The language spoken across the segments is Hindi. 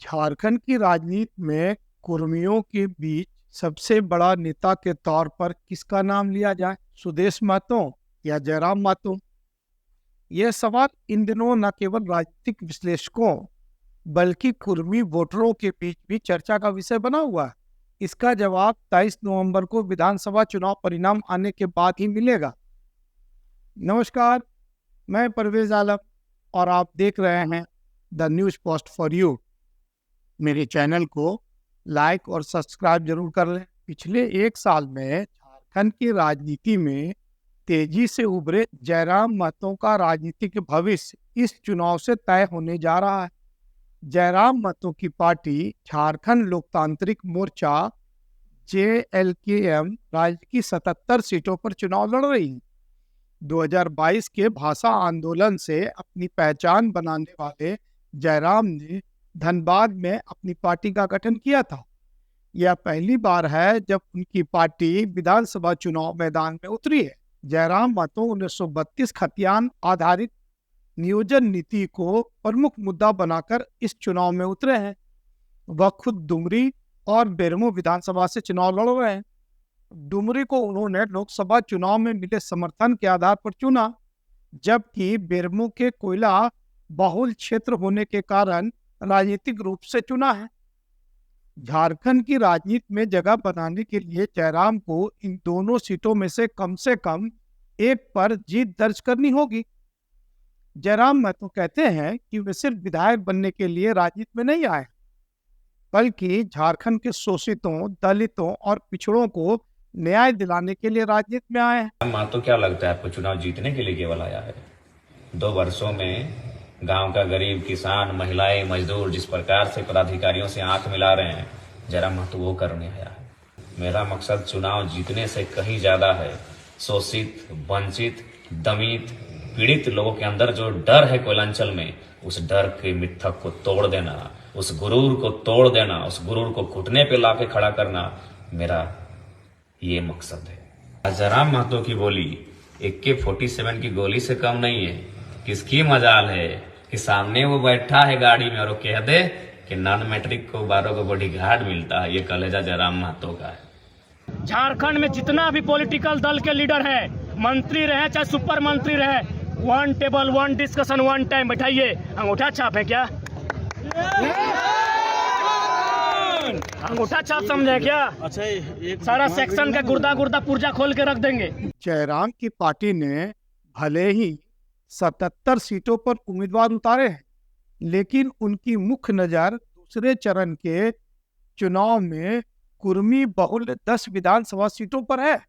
झारखंड की राजनीति में कुर्मियों के बीच सबसे बड़ा नेता के तौर पर किसका नाम लिया जाए? सुदेश महतो या जयराम महतो? यह सवाल इन दिनों न केवल राजनीतिक विश्लेषकों बल्कि कुर्मी वोटरों के बीच भी चर्चा का विषय बना हुआ है। इसका जवाब 23 नवंबर को विधानसभा चुनाव परिणाम आने के बाद ही मिलेगा। नमस्कार, मैं परवेज आलम और आप देख रहे हैं the news post for you. मेरे चैनल को लाइक और सब्सक्राइब जरूर कर लें। पिछले एक साल में झारखंड की राजनीति में तेजी से उभरे जयराम महतो का राजनीतिक भविष्य इस चुनाव से तय होने जा रहा है। जयराम महतो की पार्टी झारखंड लोकतांत्रिक मोर्चा JLKM राज्य की 77 सीटों पर चुनाव लड़ रही है। 2022 के भाषा आंदोलन से अपनी पहचान बनाने वाले जयराम ने धनबाद में अपनी पार्टी का गठन किया था। यह पहली बार है जब उनकी पार्टी विधानसभा चुनाव मैदान में उतरी है। जयराम महतो 1932 खतियान आधारित नियोजन नीति को प्रमुख मुद्दा बनाकर इस चुनाव में उतरे हैं। वह खुद डुमरी और बेरमो विधानसभा से चुनाव लड़ रहे हैं। डुमरी को उन्होंने लोकसभा चुनाव में मिले समर्थन के आधार पर चुना, जबकि बेरमो के कोयला बहुल क्षेत्र होने के कारण राजनीतिक रूप से चुना है। झारखंड की राजनीति में जगह बनाने के लिए जयराम को इन दोनों सीटों में से कम एक पर जीत दर्ज करनी होगी। जयराम महतो कहते हैं कि वे सिर्फ विधायक बनने के लिए राजनीति में नहीं आए, बल्कि झारखंड के शोषितों, दलितों और पिछड़ों को न्याय दिलाने के लिए राजनीति में आए हैं। महतो, क्या लगता है आपको चुनाव जीतने के लिए केवल आया है? 2 वर्षों में गांव का गरीब, किसान, महिलाएं, मजदूर जिस प्रकार से पदाधिकारियों से आंख मिला रहे हैं, जयराम महतो वो करने आया है। मेरा मकसद चुनाव जीतने से कहीं ज्यादा है। शोषित, वंचित, दमित, पीड़ित लोगों के अंदर जो डर है कोयलांचल में, उस डर के मिथक को तोड़ देना, उस गुरूर को तोड़ देना, उस गुरूर को घुटने पे लाके खड़ा करना, मेरा ये मकसद है। जयराम महतो की बोली AK-47 की गोली से कम नहीं है। किसकी मजाल है कि सामने वो बैठा है गाड़ी में और वो कह दे कि नॉन मैट्रिक को 12 को बॉडी गार्ड मिलता है। ये कलेजा जयराम महतो का है। झारखंड में जितना भी पॉलिटिकल दल के लीडर है, मंत्री रहे चाहे सुपर मंत्री रहे, 1 टेबल 1 डिस्कशन 1 टाइम बैठाइए। अंगूठा छाप है क्या? अंगूठा छाप समझे क्या? अच्छा, सारा सेक्शन का गुर्दा पुर्जा खोल के रख देंगे। जयराम की पार्टी ने भले ही 77 सीटों पर उम्मीदवार उतारे हैं, लेकिन उनकी मुख्य नजर दूसरे चरण के चुनाव में कुर्मी बहुल 10 विधानसभा सीटों पर है।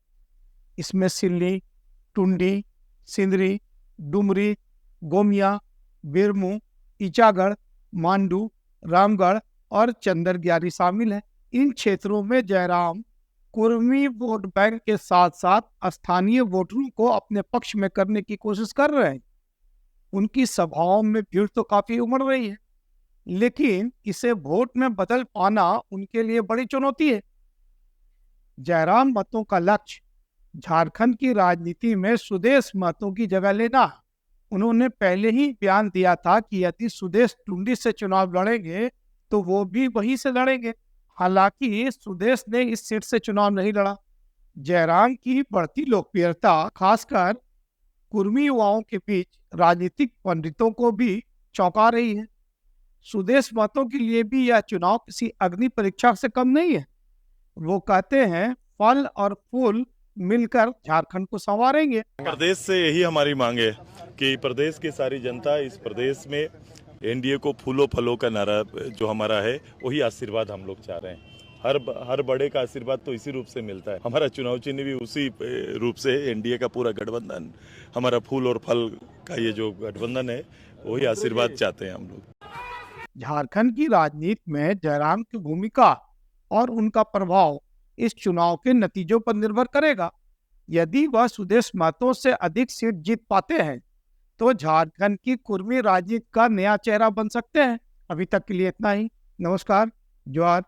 इसमें सिल्ली, टुंडी, सिंदरी, डुमरी, गोमिया, बेरमो, ईचागढ़, मांडू, रामगढ़ और चंदरगियारी शामिल है। इन क्षेत्रों में जयराम कुर्मी वोट बैंक के साथ साथ स्थानीय वोटरों को अपने पक्ष में करने की कोशिश कर रहे हैं। उनकी सभाओं में भीड़ तो काफी उमड़ रही है, लेकिन इसे वोट में बदल पाना उनके लिए बड़ी चुनौती है। जयराम महतो का लक्ष्य झारखंड की राजनीति में सुदेश महतो की जगह लेना है। उन्होंने पहले ही बयान दिया था कि यदि सुदेश टुंडी से चुनाव लड़ेंगे तो वो भी वहीं से लड़ेंगे। हालांकि सुदेश ने इस सीट से चुनाव नहीं लड़ा। जयराम की बढ़ती लोकप्रियता खासकर कुर्मी युवाओं के बीच राजनीतिक पंडितों को भी चौंका रही है। सुदेश महतो के लिए भी यह चुनाव किसी अग्नि परीक्षा से कम नहीं है। वो कहते हैं फल और फूल मिलकर झारखंड को संवारेंगे। प्रदेश से यही हमारी मांग है कि प्रदेश की सारी जनता इस प्रदेश में NDA को फूलों फलों का नारा जो हमारा है वही आशीर्वाद हम लोग चाह रहे हैं। हर बड़े का आशीर्वाद तो इसी रूप से मिलता है। हमारा चुनाव चिन्ह भी उसी रूप से NDA का पूरा गठबंधन, हमारा फूल और फल का ये जो गठबंधन है वही आशीर्वाद चाहते हैं हम लोग। झारखंड की राजनीति में जयराम की भूमिका और उनका प्रभाव इस चुनाव के नतीजों पर निर्भर करेगा। यदि वह सुदेश महतो से अधिक सीट जीत पाते हैं तो झारखंड की कुर्मी राजनीति का नया चेहरा बन सकते हैं। अभी तक के लिए इतना ही। नमस्कार, जोहार।